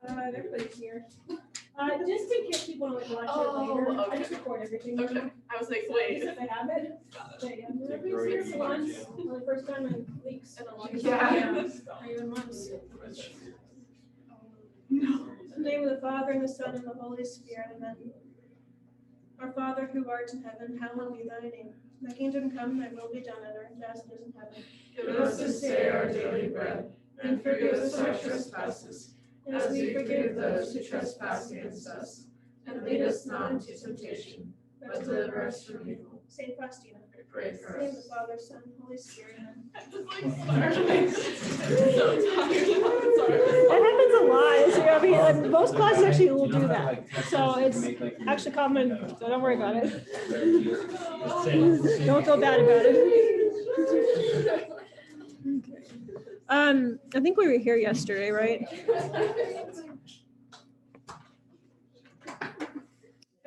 Everybody's here. Just in case people want to watch it later, I just record everything. Okay. I was like, So wait. just if they have it. But yeah, everybody's here for once. For the first time in weeks. And a long Yeah. time. Or even months. No. In the name of the Father, and the Son, and the Holy Spirit, amen. Our Father who art in heaven, hallowed be thy name. Thy kingdom come, thy will be done on earth as it is in heaven. Give us this day our daily bread, and forgive us our trespasses, as we forgive those who trespass against us. And lead us not into temptation, but deliver us from evil. Saint Faustina. Pray In for the name of us. the Father, Son, Holy Spirit, amen. I'm just like starving. So tired. That happens a lot. I mean, most classes actually will do that. So it's actually common, so don't worry about it. Don't feel bad about it. I think we were here yesterday, right?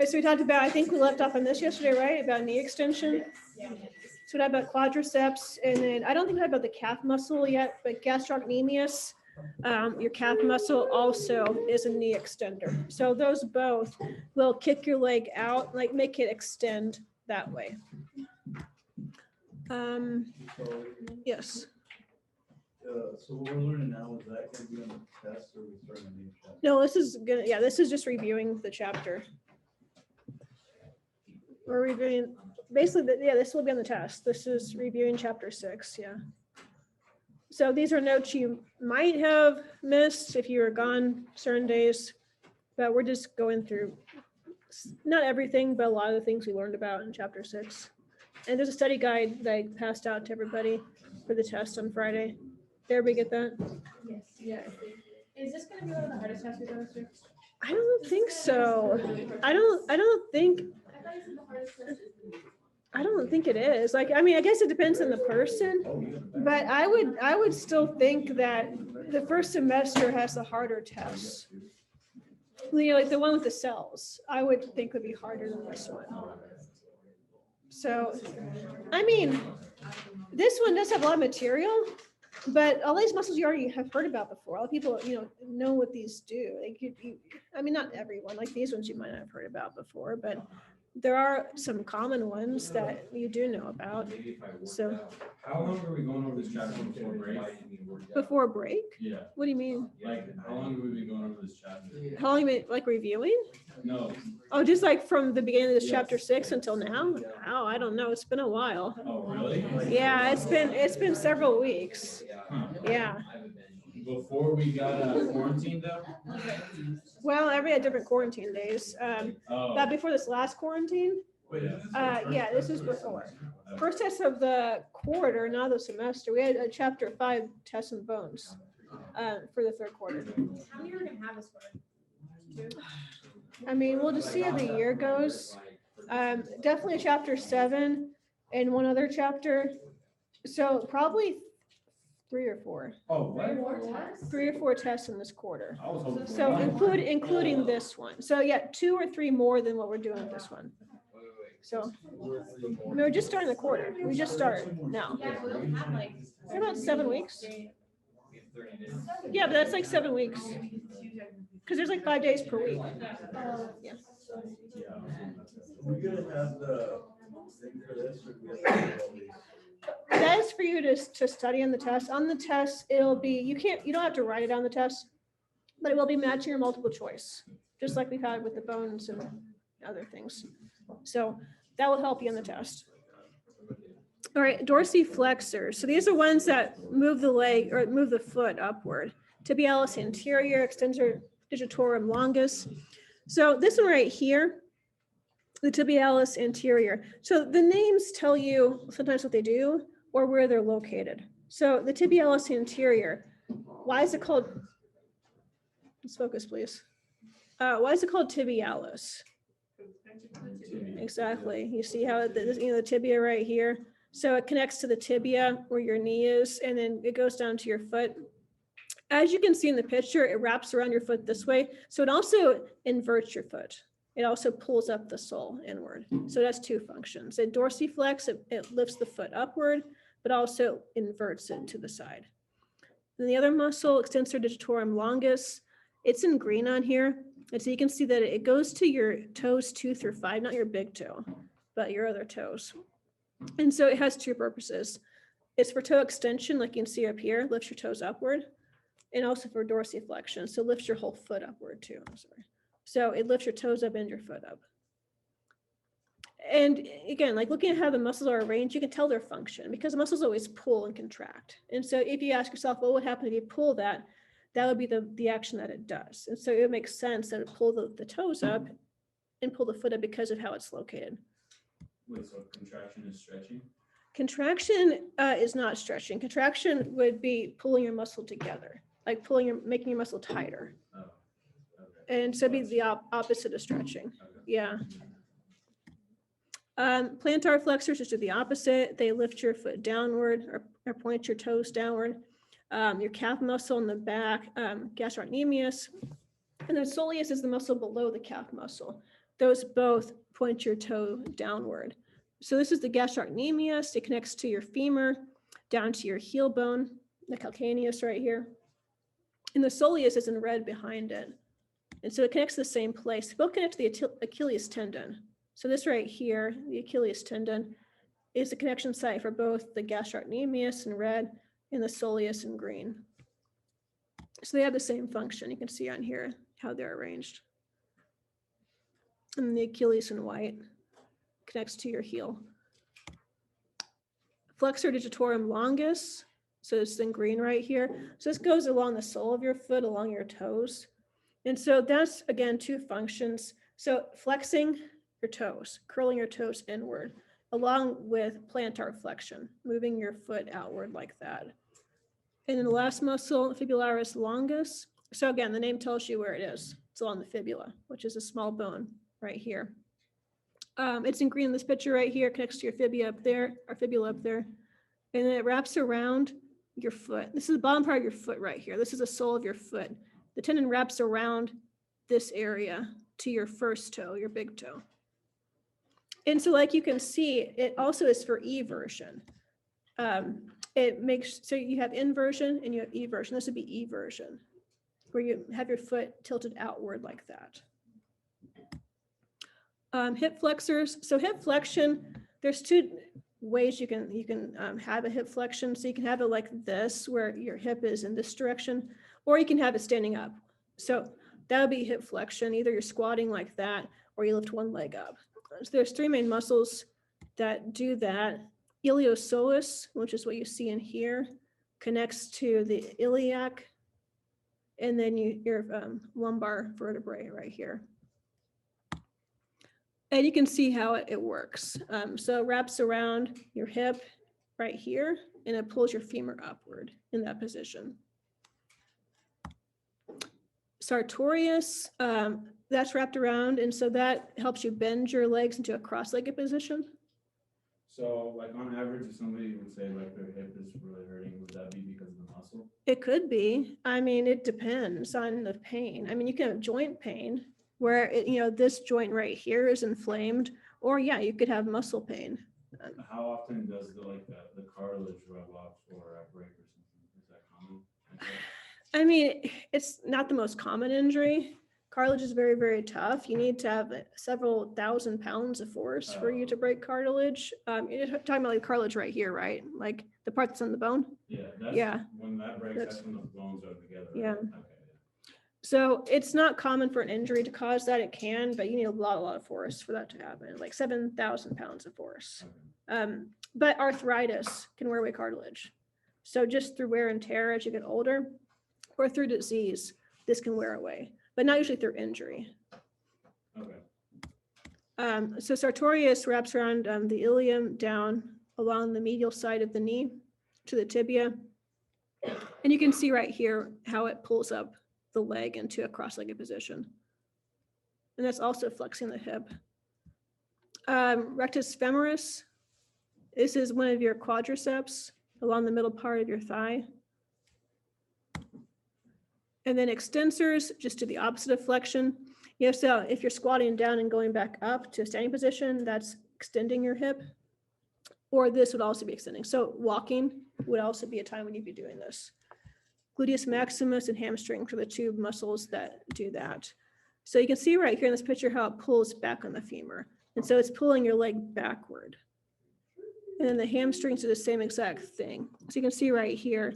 Okay, so we talked about, I think we left off on this yesterday, right? About knee extension. So we talked about quadriceps, and then I don't think we talked about the calf muscle yet, but gastrocnemius, your calf muscle also is a knee extender. So those both will kick your leg out, like make it extend that way. Yes. So what we're learning now, is that going to be on the test, or we starting a new chapter? No, this is gonna, yeah, this is just reviewing the chapter. We're reviewing, basically, yeah, this will be on the test. This is reviewing chapter 6, yeah. So these are notes you might have missed if you were gone certain days, but we're just going through, not everything, but a lot of the things we learned about in chapter 6. And there's a study guide that I passed out to everybody for the test on Friday. Did everybody get that? Yes. Yeah. Is this going to be one of the hardest tests we've done this year? I don't think so. I don't think it is. Like, I mean, I guess it depends on the person, but I would still think that the first semester has the harder tests. You know, like the one with the cells, I would think would be harder than this one. So, I mean, this one does have a lot of material, but all these muscles you already have heard about before. A lot of people, know what these do. Like I mean, not everyone. Like these ones you might not have heard about before, but there are some common ones that you do know about. So, how long are we going over this chapter before break? before break? Yeah. What do you mean? Like, how long have we been going over this chapter? How long you been like reviewing? No. Oh, just like from the beginning of this chapter 6 until now? Oh, I don't know. It's been a while. Oh, really? Yeah, it's been several weeks. Huh. Yeah. Before we got quarantined though? Well, every had different quarantine days. Oh. But before this last quarantine, yeah, this is before. First test of the quarter, not the semester. We had a chapter 5 test in bones for the third quarter. How many are going to have this for? 2? I mean, we'll just see how the year goes. Definitely a chapter 7 and one other chapter. So probably 3 or 4. Oh, what? 3 or 4 tests in this quarter. I was hoping. So including this one. So yeah, 2 or 3 more than what we're doing with this one. So we're just starting the quarter. We just started now. Yeah, we don't have like. They're about 7 weeks. Yeah, but that's like 7 weeks. Because there's like 5 days per week. Yeah. We're gonna have the thing for this, or we have to do all these? That is for you to study on the test. On the test, it'll be, you don't have to write it on the test, but it will be matching your multiple choice, just like we've had with the bones and other things. So that will help you on the test. All right, dorsiflexors. So these are ones that move the leg or move the foot upward. Tibialis anterior, extensor digitorum longus. So this one right here, the tibialis anterior. So the names tell you sometimes what they do or where they're located. So the tibialis anterior, why is it called, let's focus please. Why is it called tibialis? Exactly. You see how the tibia right here. So it connects to the tibia where your knee is, and then it goes down to your foot. As you can see in the picture, it wraps around your foot this way. So it also inverts your foot. It also pulls up the sole inward. So that's 2 functions. It dorsiflex, it lifts the foot upward, but also inverts it to the side. Then the other muscle, extensor digitorum longus, It's in green on here. And so you can see that it goes to your toes 2 through 5, not your big toe, but your other toes. And so it has two purposes. It's for toe extension, like you can see up here, lifts your toes upward, and also for dorsiflexion. So lifts your whole foot upward too. I'm sorry. So it lifts your toes up and your foot up. And again, like looking at how the muscles are arranged, you can tell their function because the muscles always pull and contract. And so if you ask yourself, well, what happens if you pull that? That would be the action that it does. And so it makes sense that it pull the toes up and pull the foot up because of how it's located. Wait, so contraction is stretching? Contraction is not stretching. Contraction would be pulling your muscle together, like making your muscle tighter. Oh, okay. And so it'd be the opposite of stretching. Okay. Yeah. Plantar flexors just do the opposite. They lift your foot downward or point your toes downward. Your calf muscle in the back, gastrocnemius, and then soleus is the muscle below the calf muscle. Those both point your toe downward. So this is the gastrocnemius. It connects to your femur down to your heel bone, the calcaneus right here. And the soleus is in red behind it. And so it connects to the same place. Both connect to the Achilles tendon. So this right here, the Achilles tendon, is the connection site for both the gastrocnemius in red and the soleus in green. So they have the same function. You can see on here how they're arranged. And the Achilles in white connects to your heel. Flexor digitorum longus, so it's in green right here. So this goes along the sole of your foot, along your toes. And so that's, again, two functions. So flexing your toes, curling your toes inward, along with plantar flexion, moving your foot outward like that. And then the last muscle, fibularis longus. So again, the name tells you where it is. It's along the fibula, which is a small bone right here. It's in green in this picture right here, connects to your fibula up there, or fibula up there. And then it wraps around your foot. This is the bottom part of your foot right here. This is the sole of your foot. The tendon wraps around this area to your first toe, your big toe. And so like you can see, it also is for eversion. It makes, so you have inversion and you have eversion. This would be eversion, where you have your foot tilted outward like that. Hip flexors. So hip flexion, there's two ways you can have a hip flexion. So you can have it like this, where your hip is in this direction, or you can have it standing up. So that would be hip flexion. Either you're squatting like that, or you lift one leg up. So there's three main muscles that do that. Iliopsoas, which is what you see in here, connects to the iliac, and then your lumbar vertebrae right here. And you can see how it works. So it wraps around your hip right here, and it pulls your femur upward in that position. Sartorius, that's wrapped around, and so that helps you bend your legs into a cross-legged position. So like on average, if somebody would say like their hip is really hurting, would that be because of the muscle? It could be. I mean, it depends on the pain. I mean, you can have joint pain where this joint right here is inflamed, or yeah, you could have muscle pain. How often does the cartilage rub off or break or something? Is that common? I mean, it's not the most common injury. Cartilage is very, very tough. You need to have several thousand pounds of force for you to break cartilage. You're talking about like cartilage right here, right? Like the part that's on the bone. Yeah, when that breaks, that's when the bones are together. Right? Yeah. Okay. So it's not common for an injury to cause that. It can, but you need a lot of force for that to happen, like 7,000 pounds of force. Okay. But arthritis can wear away cartilage. So just through wear and tear as you get older, or through disease, this can wear away, but not usually through injury. Okay. So sartorius wraps around the ilium down along the medial side of the knee to the tibia. And you can see right here how it pulls up the leg into a cross-legged position. And that's also flexing the hip. Rectus femoris, this is one of your quadriceps along the middle part of your thigh. And then extensors, just to the opposite of flexion. So if you're squatting down and going back up to a standing position, that's extending your hip. Or this would also be extending. So walking would also be a time when you'd be doing this. Gluteus maximus and hamstring are the two muscles that do that. So you can see right here in this picture how it pulls back on the femur. And so it's pulling your leg backward. And then the hamstrings do the same exact thing. So you can see right here,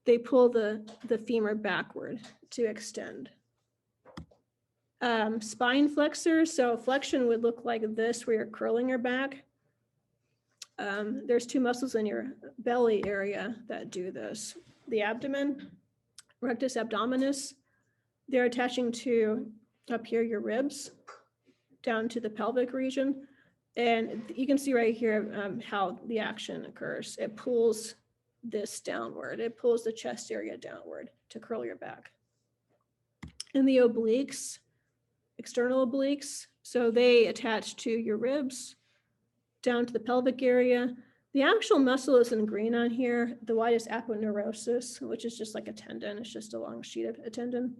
they pull the femur backward to extend. Spine flexors, so flexion would look like this where you're curling your back. There's two muscles in your belly area that do this. The abdomen, rectus abdominis, they're attaching to up here your ribs down to the pelvic region. And you can see right here how the action occurs. It pulls this downward. It pulls the chest area downward to curl your back. And the obliques, external obliques, so they attach to your ribs down to the pelvic area. The actual muscle is in green on here. The white is aponeurosis, which is just like a tendon. It's just a long sheet of a tendon.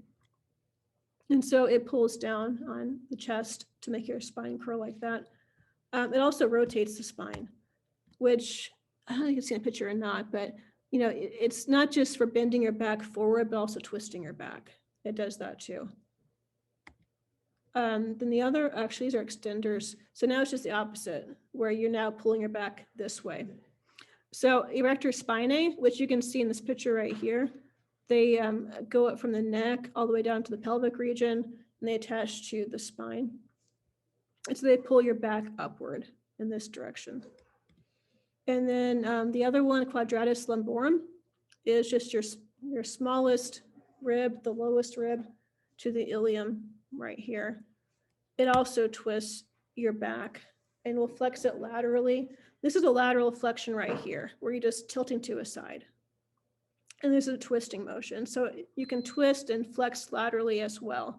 And so it pulls down on the chest to make your spine curl like that. It also rotates the spine, which I don't know if you can see in a picture or not, but you know, it's not just for bending your back forward, but also twisting your back. It does that too. Then the other, actually, these are extenders. So now it's just the opposite, where you're now pulling your back this way. So erector spinae, which you can see in this picture right here, they go up from the neck all the way down to the pelvic region, and they attach to the spine. And so they pull your back upward in this direction. And then the other one, quadratus lumborum, is just your smallest rib, the lowest rib, to the ilium right here. It also twists your back and will flex it laterally. This is a lateral flexion right here, where you're just tilting to a side. And this is a twisting motion. So you can twist and flex laterally as well.